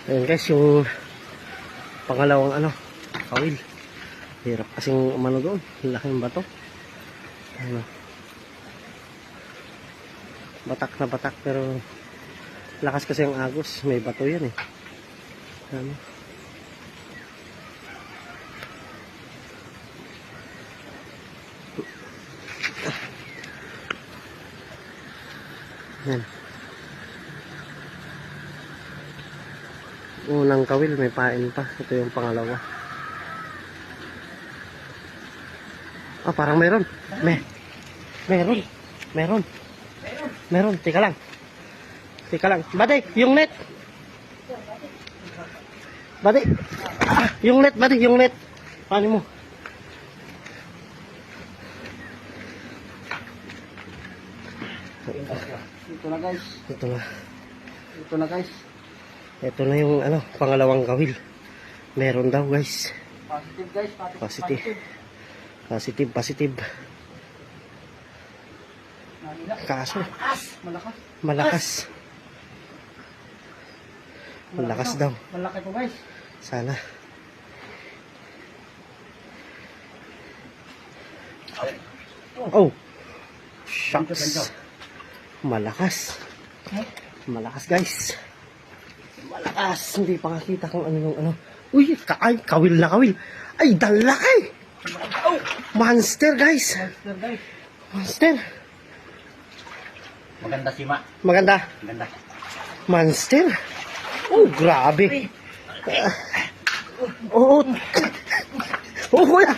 Ayan guys, yung pangalawang kawil. Hirap kasing umano doon. Laking bato. Ano. Batak na batak pero lakas kasi ang agos. May bato yan eh. Ano. Yan. Unang kawil, may pain pa. Ito yung pangalawa. Ah, parang meron. Meron. Tika lang. Bade, yung net. Bade. Yung net. Paano mo? Ito na guys. Ito na yung pangalawang kawil. Meron daw guys. Positive guys. Positive. Kaso malakas daw. Malaki po guys. Sana. Oh. Shucks. Malakas guys. Hindi pa nakita kung ano yung Uy, kawil na kawil. Ay, dalaki. Monster guys. Monster. Maganda si Ma. Maganda. Monster. Oh, grabe. Oh, kuya.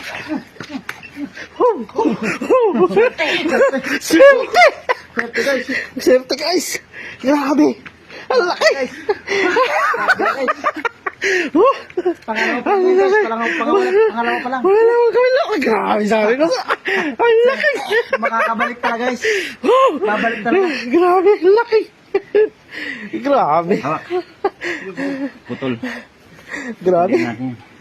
Swerte guys. Grabe. Ang laki. Pangalawa pa lang. Pangalawang kawil na. Grabe, sabi ko. Ang laki. Makakabalik pala guys. Babalik talaga. Grabe, ang laki. Grabe. Hawak. Putol. Grabe.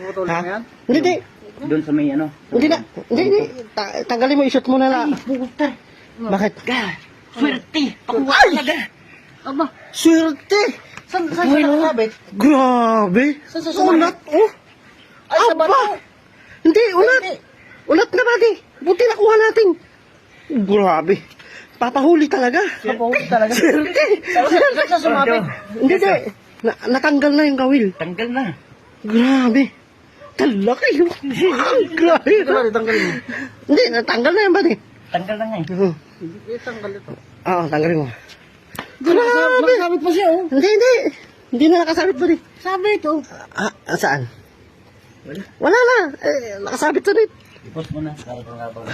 Putol na yan? Hindi. Doon sa may Hindi na. Hindi. Tanggalin mo, isot mo na lang. Puta. Bakit? Swerte. Pakuha talaga. Aba. Swerte. Saan siya nakakabit? Grabe. Saan siya sumakit? Ulat, oh. Ay, sa bato. Hindi, ulat. Ulat na ba, di? Buti nakuha natin. Grabe. Papahuli talaga. Napahuli talaga. Swerte. Saan siya sumabit? Hindi. Natanggal na yung kawil. Tanggal na. Grabe. Talaki yun. Grabe. Tanggal mo. Hindi, natanggal na yan ba, di? Tanggal na nga eh. Tanggal ito. Oo, tanggalin mo. Grabe. Nakasabit pa siya oh. Hindi. Hindi na nakasabit ba, di? Sabit oh. Saan? Wala na. Nakasabit sa dit. I-post mo na. Para ito nga ba.